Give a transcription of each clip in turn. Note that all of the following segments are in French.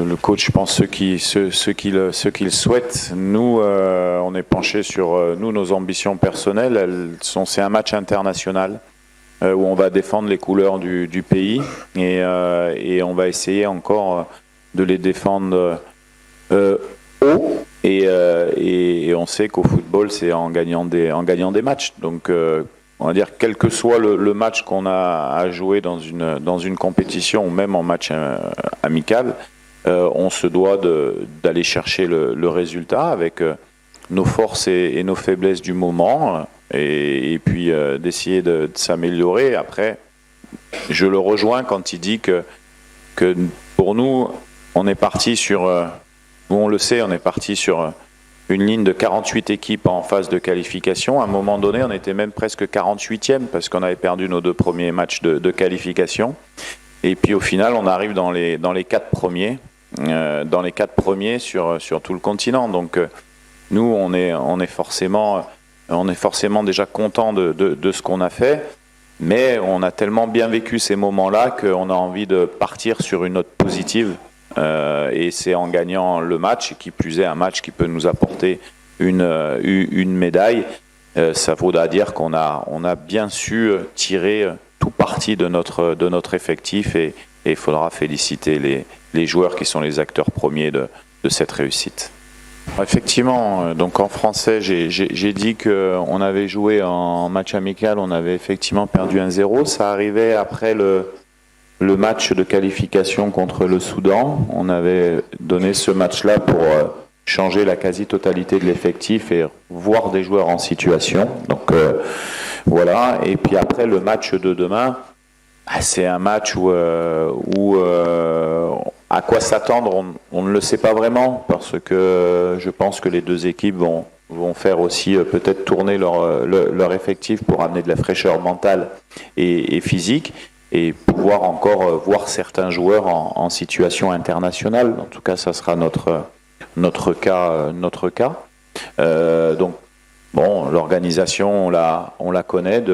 le coach, je pense, ceux qui le souhaitent. Nous, on est penché sur nos ambitions personnelles. C'est un match international où on va défendre les couleurs du pays et on va essayer encore de les défendre haut. Et on sait qu'au football, c'est en gagnant des matchs. Donc, on va dire, quel que soit le match qu'on a à jouer dans une compétition ou même en match amical, on se doit d'aller chercher le résultat avec nos forces et nos faiblesses du moment et puis d'essayer de s'améliorer. Après, je le rejoins quand il dit que pour nous, on est parti sur, on le sait, on est parti sur une ligne de 48 équipes en phase de qualification. À un moment donné, on était même presque 48e parce qu'on avait perdu nos 2 premiers matchs de qualification. Et puis au final, on arrive dans les 4 premiers, sur tout le continent. Donc nous, on est forcément déjà content de ce qu'on a fait, mais on a tellement bien vécu ces moments-là qu'on a envie de partir sur une note positive. Et c'est en gagnant le match, et qui plus est un match qui peut nous apporter une médaille, ça vaudra dire qu'on a bien su tirer tout parti de notre effectif et il faudra féliciter les joueurs qui sont les acteurs premiers de cette réussite. Effectivement, donc en français, j'ai dit qu'on avait joué en match amical, on avait effectivement perdu 1-0, ça arrivait après le match de qualification contre le Soudan. On avait donné ce match-là pour changer la quasi-totalité de l'effectif et voir des joueurs en situation. Donc voilà. Et puis après, le match de demain, c'est un match où à quoi s'attendre, on ne le sait pas vraiment, parce que je pense que les 2 équipes vont faire aussi peut-être tourner leur effectif pour amener de la fraîcheur mentale et physique, et pouvoir encore voir certains joueurs en situation internationale. En tout cas, ça sera notre cas. Donc, bon, l'organisation, on la connaît de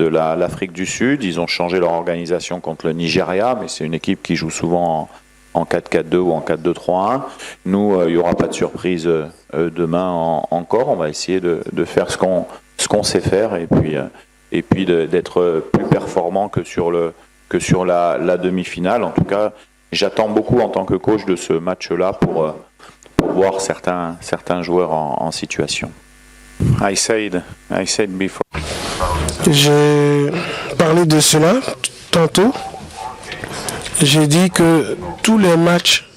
l'Afrique du Sud. Ils ont changé leur organisation contre le Nigeria, mais c'est une équipe qui joue souvent en 4-4-2 ou en 4-2-3-1. Nous, il n'y aura pas de surprise demain encore. On va essayer de faire ce qu'on sait faire, et puis d'être plus performant que sur la demi-finale. En tout cas, j'attends beaucoup en tant que coach de ce match-là pour voir certains joueurs en situation. I said before. J'ai parlé de cela tantôt. J'ai dit que tous les matchs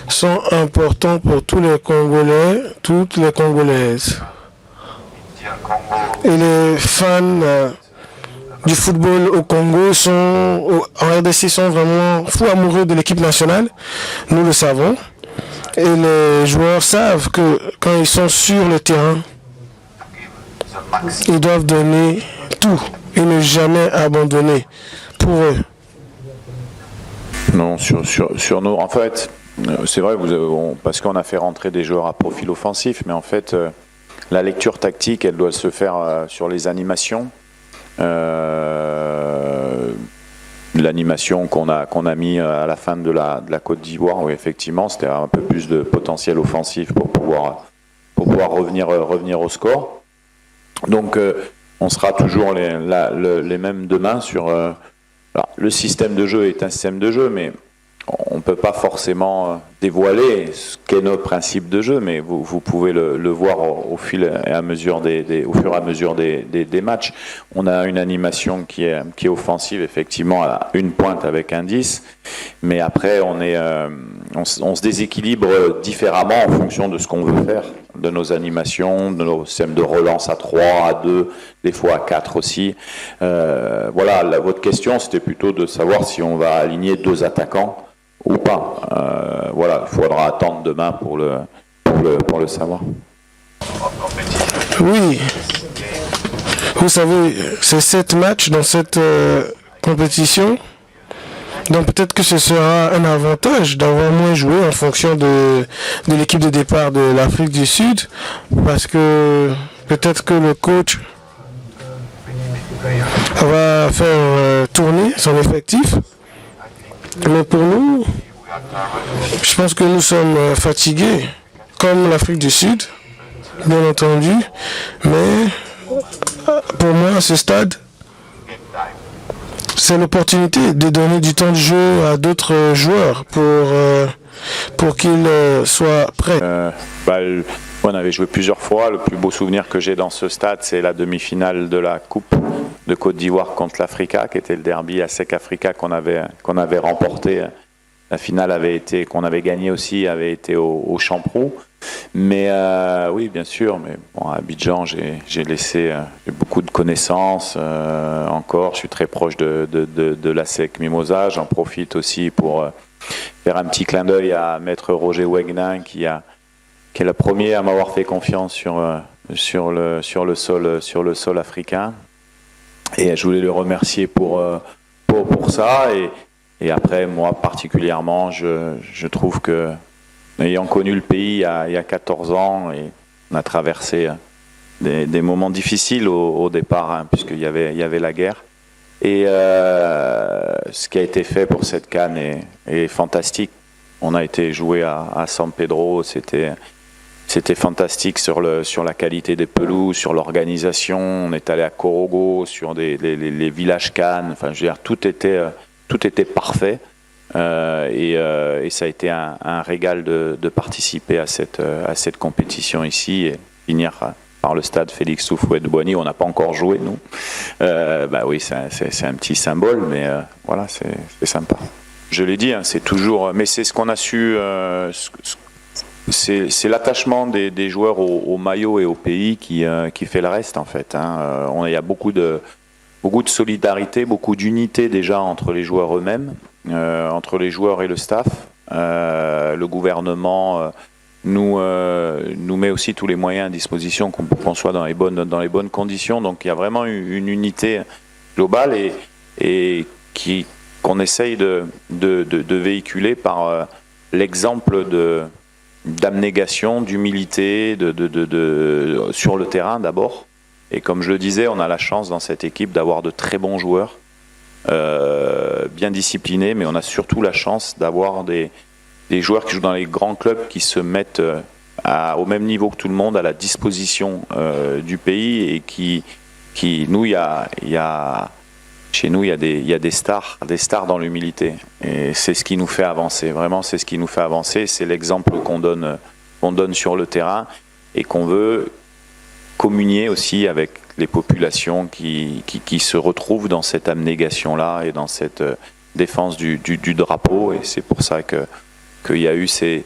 sont importants pour tous les Congolais, toutes les Congolaises. Et les fans du football au Congo en RDC sont vraiment fous amoureux de l'équipe nationale. Nous le savons. Et les joueurs savent que quand ils sont sur le terrain, ils doivent donner tout et ne jamais abandonner pour eux. Non, sur nos... En fait, c'est vrai, parce qu'on a fait rentrer des joueurs à profil offensif, mais en fait... La lecture tactique, elle doit se faire sur les animations. L'animation qu'on a mis à la fin de la Côte d'Ivoire, où effectivement, c'était un peu plus de potentiel offensif pour pouvoir revenir au score. Donc, on sera toujours les mêmes demain sur... le système de jeu est un système de jeu, mais on ne peut pas forcément dévoiler ce qu'est notre principe de jeu, mais vous pouvez le voir au fur et à mesure des matchs. On a une animation qui est offensive, effectivement, à une pointe avec un 10, mais après on se déséquilibre différemment en fonction de ce qu'on veut faire, de nos animations, de nos systèmes de relance à 3, à 2, des fois à 4 aussi. Voilà, votre question, c'était plutôt de savoir si on va aligner 2 attaquants ou pas. Voilà, il faudra attendre demain pour le savoir. Oui. Vous savez, c'est 7 matchs dans cette compétition. Donc peut-être que ce sera un avantage d'avoir moins joué en fonction de l'équipe de départ de l'Afrique du Sud. Parce que peut-être que le coach va faire tourner son effectif. Mais pour nous, Je pense que nous sommes fatigués, comme l'Afrique du Sud, bien entendu, mais pour moi, à ce stade, c'est l'opportunité de donner du temps de jeu à d'autres joueurs pour qu'ils soient prêts. On avait joué plusieurs fois. Le plus beau souvenir que j'ai dans ce stade, c'est la demi-finale de la Coupe de Côte d'Ivoire contre l'Africa, qui était le derby à Sec Africa qu'on avait remporté. La finale qu'on avait gagné aussi, avait été au Champrou. Mais oui, bien sûr. Mais bon, à Abidjan, j'ai beaucoup de connaissances encore. Je suis très proche de la Sec Mimosa. J'en profite aussi pour faire un petit clin d'œil à Maître Roger Wegnin, qui est le premier à m'avoir fait confiance sur le sol africain. Et je voulais le remercier pour ça. Et après, moi particulièrement, je trouve que, ayant connu le pays il y a 14 ans, et on a traversé des moments difficiles au départ, hein, puisqu'il y avait la guerre. Et ce qui a été fait pour cette CAN est fantastique. On a été joué à San Pedro, c'était fantastique sur la qualité des pelouses, sur l'organisation. On est allé à Korogo, sur les villages Cannes. Enfin, je veux dire, tout était parfait. Et ça a été un régal de participer à cette compétition ici et finir par le stade Félix Houphouët-Boigny. On n'a pas encore joué, nous. Oui, c'est un petit symbole, mais voilà, c'est sympa. Je l'ai dit, hein, c'est toujours... Mais c'est ce qu'on a su... C'est l'attachement des joueurs au maillot et au pays qui fait le reste, en fait. Hein. Il y a beaucoup de solidarité, beaucoup d'unité déjà entre les joueurs eux-mêmes, entre les joueurs et le staff. Le gouvernement nous met aussi tous les moyens à disposition pour qu'on soit dans les bonnes conditions. Donc il y a vraiment une unité globale et qu'on essaye de véhiculer par l'exemple d'abnégation, d'humilité, sur le terrain d'abord. Et comme je le disais, on a la chance dans cette équipe d'avoir de très bons joueurs, bien disciplinés, mais on a surtout la chance d'avoir des joueurs qui jouent dans les grands clubs, qui se mettent au même niveau que tout le monde, à la disposition du pays, et qui nous, chez nous, il y a des stars dans l'humilité. Et c'est ce qui nous fait avancer. Vraiment, c'est ce qui nous fait avancer. C'est l'exemple qu'on donne sur le terrain et qu'on veut communier aussi avec les populations qui se retrouvent dans cette abnégation-là et dans cette défense du drapeau. Et c'est pour ça qu'il y a eu cette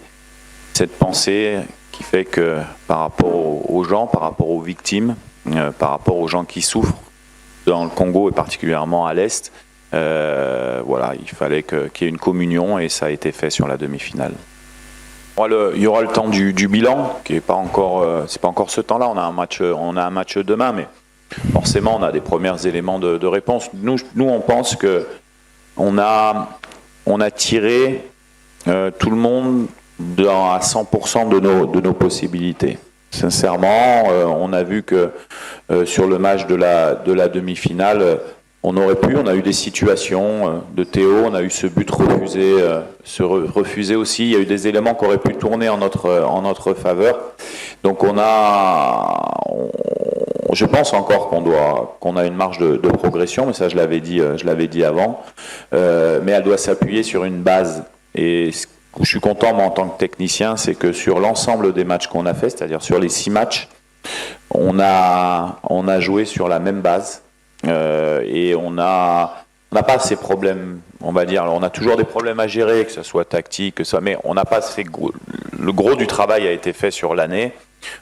pensée qui fait que par rapport aux gens, par rapport aux victimes, par rapport aux gens qui souffrent, dans le Congo et particulièrement à l'Est, voilà, il fallait qu'il y ait une communion et ça a été fait sur la demi-finale. Il y aura le temps du bilan, qui est pas encore, c'est pas encore ce temps-là. On a un match demain, mais forcément on a des premiers éléments de réponse. Nous, on pense que on a tiré tout le monde à 100% de nos possibilités. Sincèrement, on a vu que sur le match de la demi-finale, on a eu des situations de Théo, on a eu ce but refusé aussi. Il y a eu des éléments qui auraient pu tourner en notre faveur. Donc je pense encore qu'on a une marge de progression, mais ça je l'avais dit avant. Mais elle doit s'appuyer sur une base. Et où je suis content, moi, en tant que technicien, c'est que sur l'ensemble des matchs qu'on a fait, c'est-à-dire sur les 6 matchs, on a joué sur la même base et on n'a pas ces problèmes, on va dire. Alors, on a toujours des problèmes à gérer, que ce soit tactique, mais on n'a pas le gros du travail a été fait sur l'année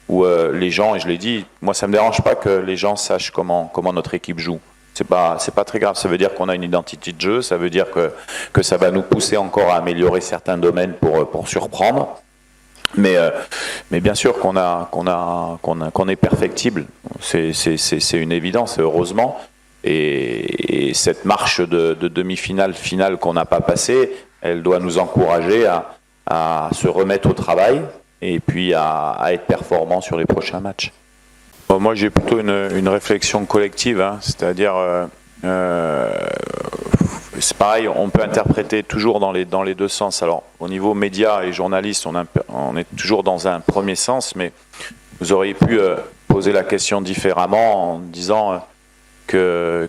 où les gens, et je l'ai dit, moi ça me dérange pas que les gens sachent comment notre équipe joue. C'est pas très grave, ça veut dire qu'on a une identité de jeu, ça veut dire que ça va nous pousser encore à améliorer certains domaines pour surprendre. Mais bien sûr qu'on est perfectible, c'est une évidence, heureusement. Et cette marche de demi-finale, finale qu'on n'a pas passée, elle doit nous encourager à se remettre au travail et puis à être performants sur les prochains matchs. Moi, j'ai plutôt une réflexion collective, hein, c'est-à-dire c'est pareil, on peut interpréter toujours dans les deux sens. Alors, au niveau médias et journalistes, on est toujours dans un premier sens, mais vous auriez pu poser la question différemment en disant que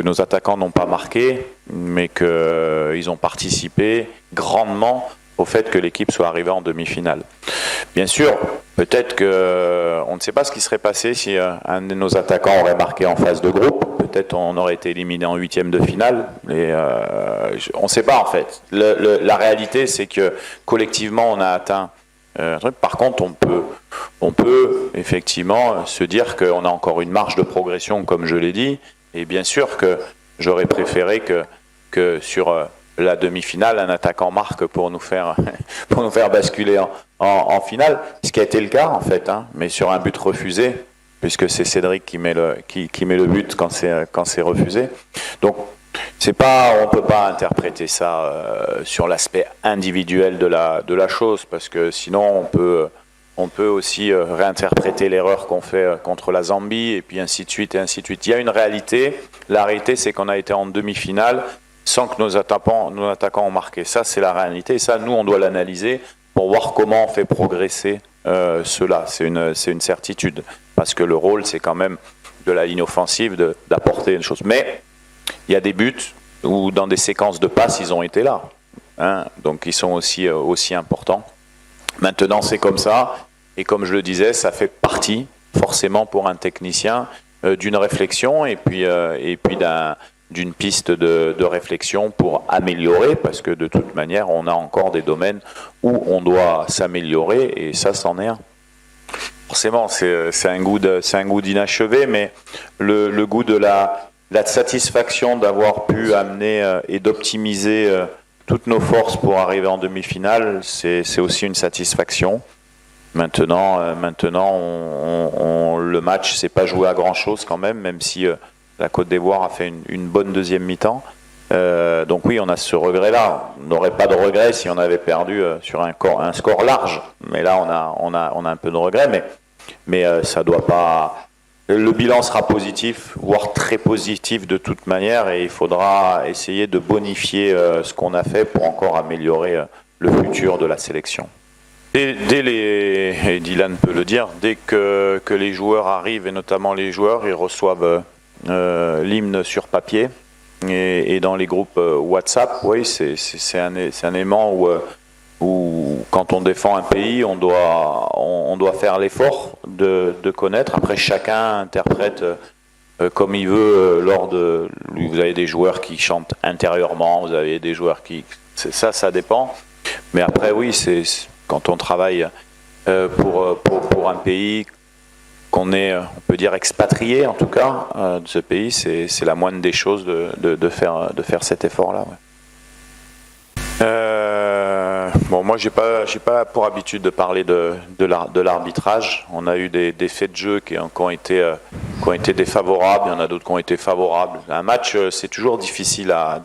nos attaquants n'ont pas marqué, mais qu'ils ont participé grandement au fait que l'équipe soit arrivée en demi-finale. Bien sûr, peut-être qu'on ne sait pas ce qui serait passé si un de nos attaquants aurait marqué en phase de groupe. Peut-être on aurait été éliminé en huitième de finale. Et, on ne sait pas en fait. La réalité, c'est que collectivement, on a atteint un truc. Par contre, on peut effectivement se dire qu'on a encore une marge de progression, comme je l'ai dit. Et bien sûr que j'aurais préféré que sur la demi-finale, un attaquant marque pour nous faire basculer en finale, ce qui a été le cas en fait, hein, mais sur un but refusé, puisque c'est Cédric qui met le but quand c'est refusé. Donc on peut pas interpréter ça sur l'aspect individuel de la chose, parce que sinon on peut aussi réinterpréter l'erreur qu'on fait contre la Zambie, et puis ainsi de suite et ainsi de suite. Il y a une réalité. La réalité, c'est qu'on a été en demi-finale sans que nos attaquants ont marqué. Ça, c'est la réalité. Et ça, nous, on doit l'analyser pour voir comment on fait progresser cela. C'est une certitude. Parce que le rôle, c'est quand même de la ligne offensive d'apporter une chose. Mais il y a des buts où, dans des séquences de passes, ils ont été là. Hein, donc, ils sont aussi importants. Maintenant, c'est comme ça. Et comme je le disais, ça fait partie, forcément, pour un technicien, d'une réflexion et puis d'une piste de réflexion pour améliorer, parce que de toute manière, on a encore des domaines où on doit s'améliorer, et ça, c'en est un. Forcément, c'est un goût d'inachevé, mais le goût de la satisfaction d'avoir pu amener et d'optimiser toutes nos forces pour arriver en demi-finale, c'est aussi une satisfaction. Maintenant, le match s'est pas joué à grand-chose quand même si la Côte d'Ivoire a fait une bonne deuxième mi-temps. Donc oui, on a ce regret-là. On n'aurait pas de regret si on avait perdu sur un score large. Mais là, on a un peu de regret. Mais ça doit pas. Le bilan sera positif, voire très positif de toute manière, et il faudra essayer de bonifier ce qu'on a fait pour encore améliorer le futur de la sélection. Et Dylan peut le dire, dès que les joueurs arrivent, et notamment les joueurs, ils reçoivent l'hymne sur papier, et dans les groupes WhatsApp, oui, c'est un élément où quand on défend un pays, on doit faire l'effort de connaître. Après, chacun interprète comme il veut. Vous avez des joueurs qui chantent intérieurement, vous avez des joueurs qui... Ça dépend. Mais après, oui, c'est quand on travaille pour un pays qu'on est, on peut dire, expatrié en tout cas de ce pays, c'est la moindre des choses de faire cet effort-là. Ouais. Bon, moi j'ai pas pour habitude de parler de l'arbitrage. On a eu des faits de jeu qui ont été défavorables, il y en a d'autres qui ont été favorables. Un match, c'est toujours difficile à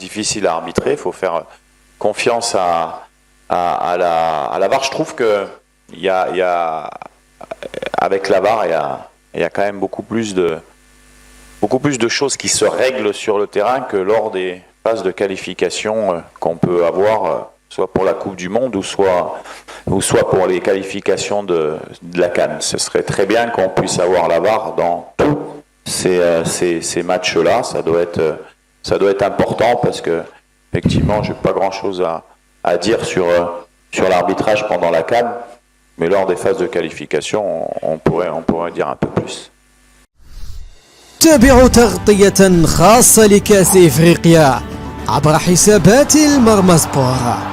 arbitrer. Il faut faire confiance à la VAR. Je trouve que avec la VAR, il y a quand même beaucoup plus de choses qui se règlent sur le terrain que lors des phases de qualification qu'on peut avoir, soit pour la Coupe du Monde ou soit pour les qualifications de la CAN. Ce serait très bien qu'on puisse avoir la VAR dans tous ces matchs-là. Ça doit être important, parce que effectivement, j'ai pas grand-chose à dire sur l'arbitrage pendant la CAN, mais lors des phases de qualification, on pourrait dire un peu plus. تابعوا تغطية خاصة لكأس إفريقيا عبر حسابات المرمى سبور.